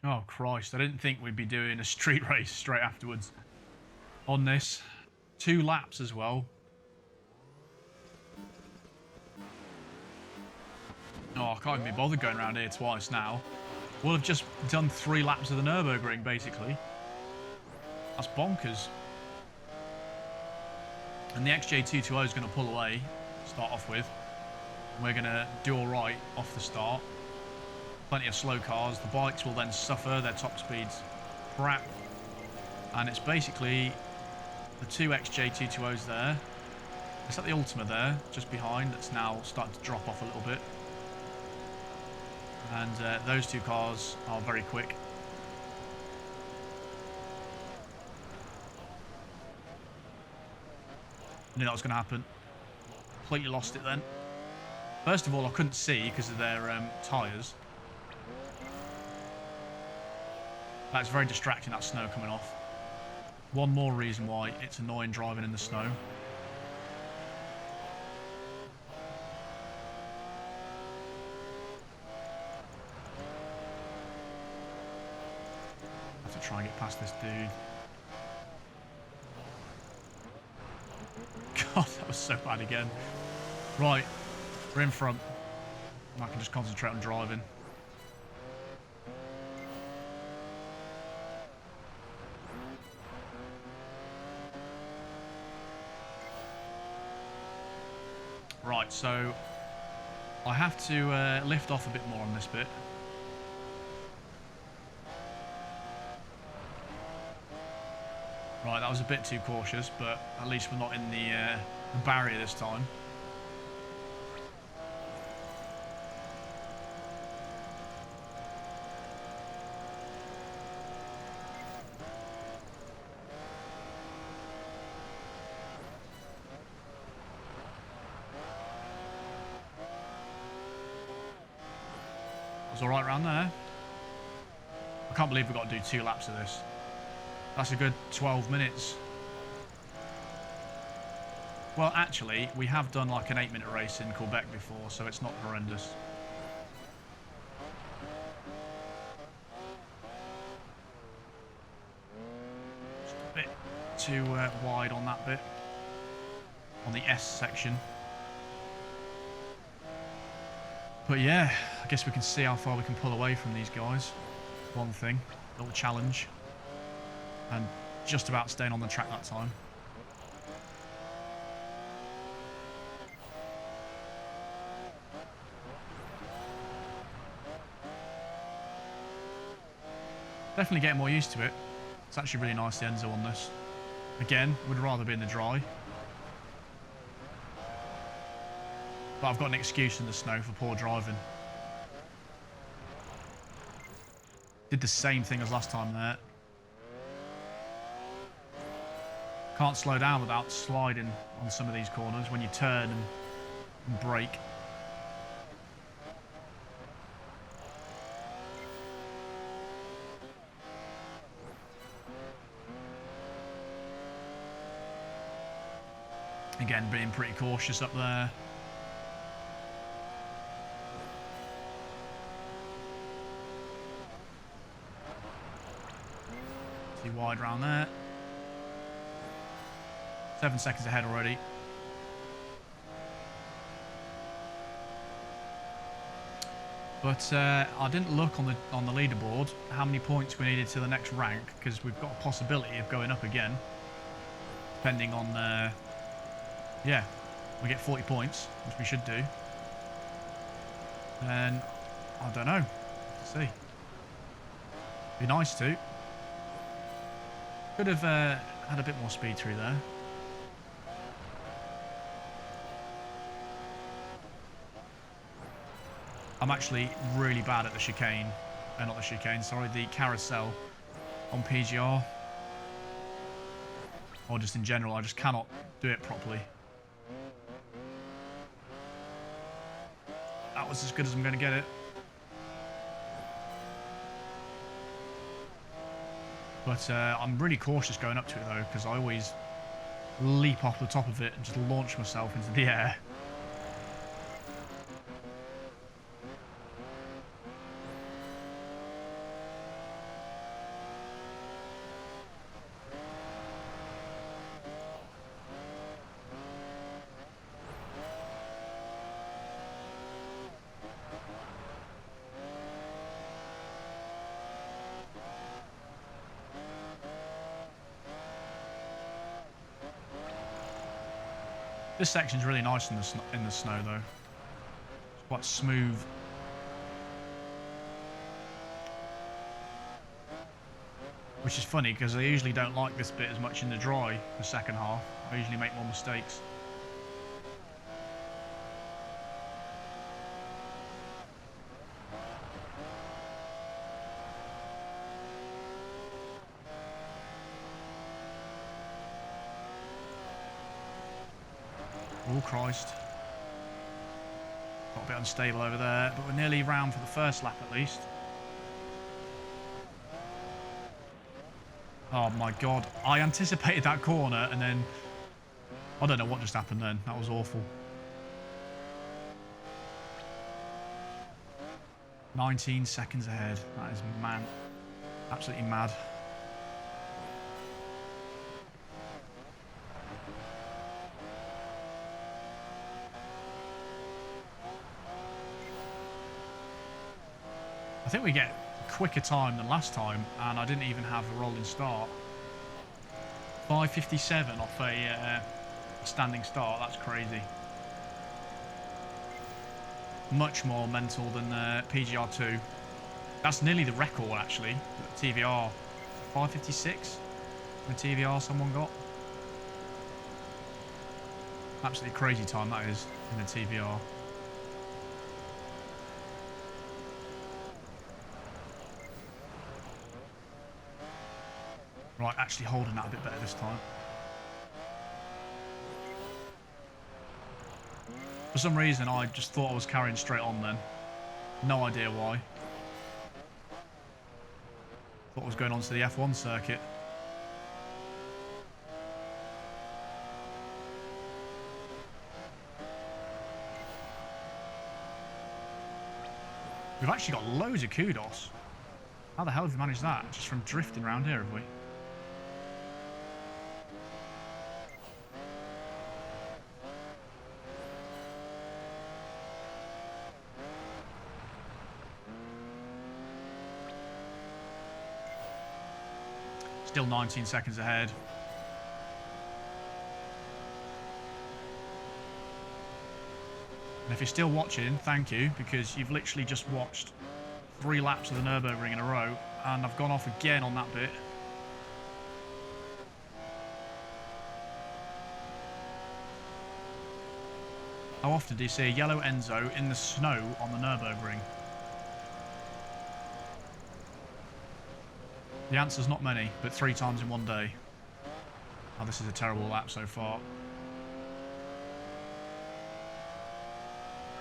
Oh, Christ. I didn't think we'd be doing a street race straight afterwards on this. 2 laps as well. Oh, I can't even be bothered going around here twice now. We'll have just done 3 laps of the Nürburgring, basically. That's bonkers. And the XJ220 is going to pull away, start off with. And we're going to do all right off the start. Plenty of slow cars. The bikes will then suffer. Their top speed's crap. And it's basically the 2 XJ220s there. It's like the Ultima there, just behind, that's now starting to drop off a little bit. And those 2 cars are very quick. I knew that was going to happen. Completely lost it then. First of all, I couldn't see because of their tyres. That's very distracting, that snow coming off. One more reason why it's annoying driving in the snow. I have to try and get past this dude. God, that was so bad again. Right, we're in front. I can just concentrate on driving. Right, so I have to lift off a bit more on this bit. Right, that was a bit too cautious, but at least we're not in the barrier this time. Was all right around there. I can't believe we've got to do 2 laps of this. That's a good 12 minutes. Well, actually, we have done like an 8-minute race in Quebec before, so it's not horrendous. Just a bit too wide on that bit. On the S section. But yeah, I guess we can see how far we can pull away from these guys. One thing, little challenge. And just about staying on the track that time. Definitely getting more used to it. It's actually really nice, the Enzo on this. Again, would rather be in the dry. But I've got an excuse in the snow for poor driving. Did the same thing as last time there. Can't slow down without sliding on some of these corners when you turn and brake. Again, being pretty cautious up there. Too wide round there. 7 seconds ahead already. But I didn't look on the leaderboard how many points we needed to the next rank, because we've got a possibility of going up again, depending on. Yeah, we get 40 points, which we should do. And I don't know. Let's see. Be nice to. Could have had a bit more speed through there. I'm actually really bad at the chicane. Not the chicane, sorry, the carousel on PGR. Or just in general, I just cannot do it properly. That was as good as I'm going to get it. But I'm really cautious going up to it though, because I always leap off the top of it and just launch myself into the air. This section's really nice in the snow though. It's quite smooth. Which is funny because I usually don't like this bit as much in the dry, the second half. I usually make more mistakes. Oh Christ. Got a bit unstable over there, but we're nearly round for the first lap at least. Oh my god. I anticipated that corner and then... I don't know what just happened then. That was awful. 19 seconds ahead. That is absolutely mad. I think we get a quicker time than last time, and I didn't even have a rolling start. 5:57 off a standing start. That's crazy. Much more mental than PGR2. That's nearly the record actually. TVR 5:56. The TVR someone got. Absolutely crazy time that is in the TVR. Right, actually holding that a bit better this time. For some reason, I just thought I was carrying straight on then. No idea why. Thought I was going on to the F1 circuit. We've actually got loads of kudos. How the hell have we managed that? Just from drifting around here, have we? Still 19 seconds ahead. And if you're still watching, thank you, because you've literally just watched 3 laps of the Nürburgring in a row, and I've gone off again on that bit. How often do you see a yellow Enzo in the snow on the Nürburgring? The answer's not many, but 3 times in one day. Oh, this is a terrible lap so far.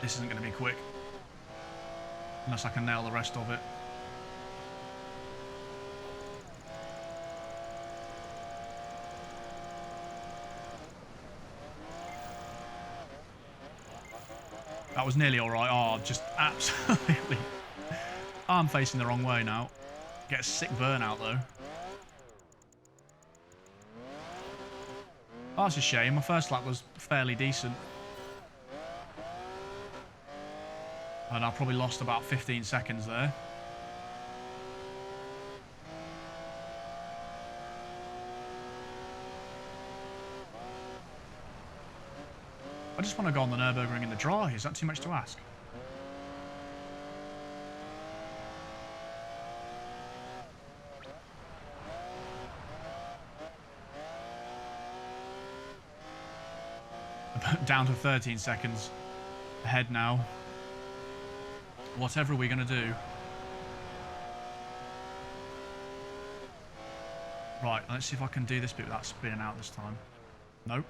This isn't going to be quick. Unless I can nail the rest of it. That was nearly alright. Oh, just absolutely. I'm facing the wrong way now. Get a sick burnout though. Oh, that's a shame. My first lap was fairly decent. And I probably lost about 15 seconds there. I just want to go on the Nürburgring in the dry. Is that too much to ask? Down to 13 seconds ahead now. Whatever are we going to do? Right, let's see if I can do this bit without spinning out this time. Nope.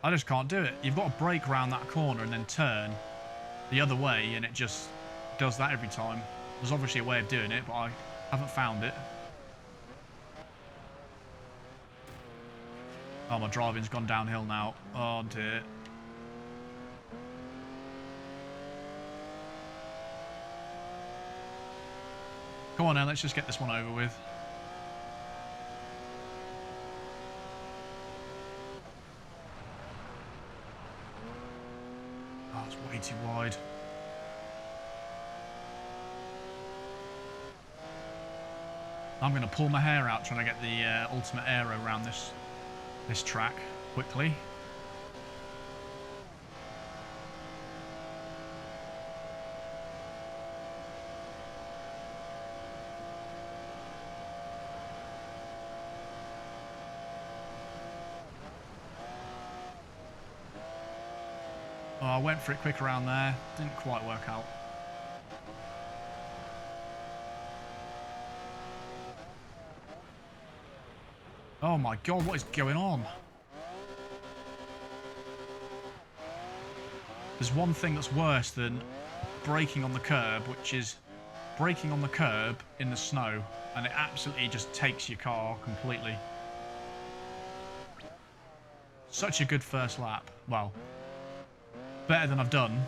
I just can't do it. You've got to brake around that corner and then turn the other way, and it just does that every time. There's obviously a way of doing it, but I haven't found it. Oh, my driving's gone downhill now. Oh, dear. Come on now, let's just get this one over with. Oh, it's way too wide. I'm going to pull my hair out trying to get the ultimate aero around this track quickly. Oh, I went for it quick around there. Didn't quite work out. Oh my god, what is going on? There's one thing that's worse than braking on the curb, which is braking on the curb in the snow, and it absolutely just takes your car completely. Such a good first lap. Well, better than I've done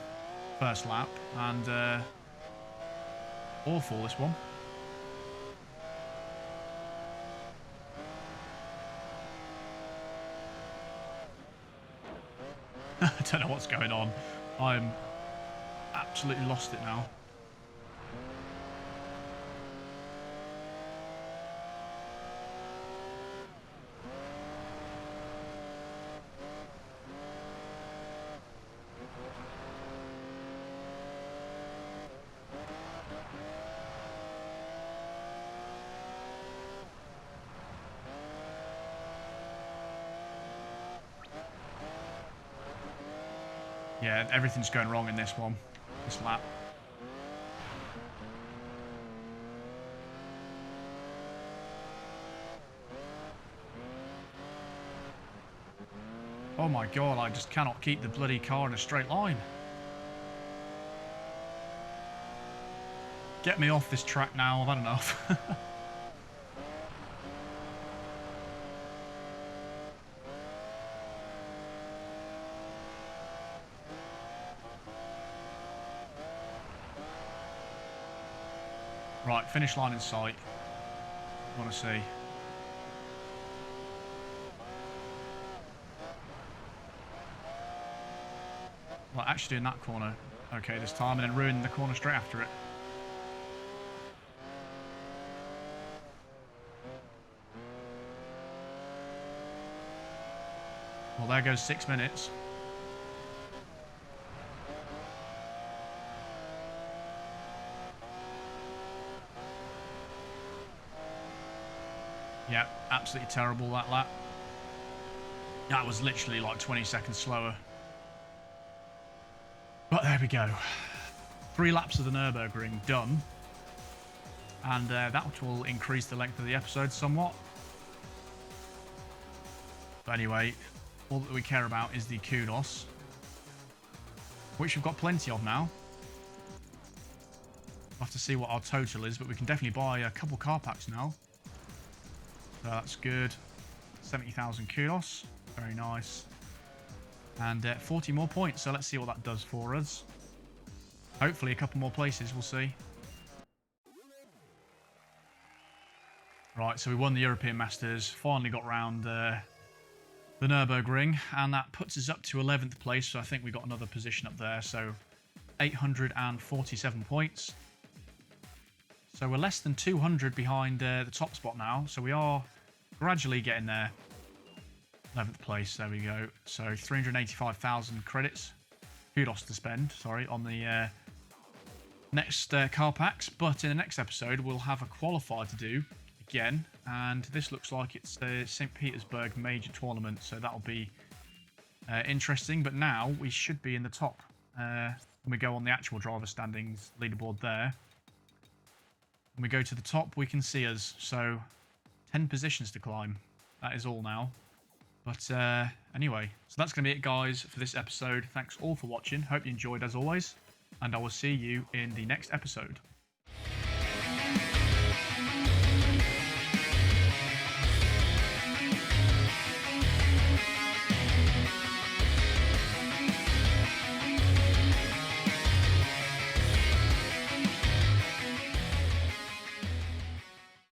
first lap, and awful this one. I don't know what's going on. I'm absolutely lost it now. Yeah, everything's going wrong in this one, this lap. Oh my god, I just cannot keep the bloody car in a straight line. Get me off this track now, I've had enough. Right, finish line in sight. I want to see. Well, actually doing that corner okay this time, and then ruining the corner straight after it. Well, there goes 6 minutes. Yeah, absolutely terrible that lap. That was literally like 20 seconds slower. But there we go. 3 laps of the Nürburgring done. And that will increase the length of the episode somewhat. But anyway, all that we care about is the kudos, which we've got plenty of now. We'll have to see what our total is, but we can definitely buy a couple car packs now. So that's good. 70,000 kudos. Very nice. And 40 more points, so let's see what that does for us. Hopefully a couple more places, we'll see. Right, so we won the European Masters, finally got round the Nürburgring, and that puts us up to 11th place, so I think we got another position up there, so 847 points. So we're less than 200 behind the top spot now, so we are gradually getting there. 11th place, there we go. So 385,000 credits, kudos to spend, sorry, on the next car packs. But in the next episode, we'll have a qualifier to do again. And this looks like it's the St. Petersburg major tournament, so that'll be interesting. But now we should be in the top. When we go on the actual driver standings leaderboard there, when we go to the top, we can see us. So 10 positions to climb. That is all now. But anyway, so that's going to be it, guys, for this episode. Thanks all for watching. Hope you enjoyed, as always. And I will see you in the next episode.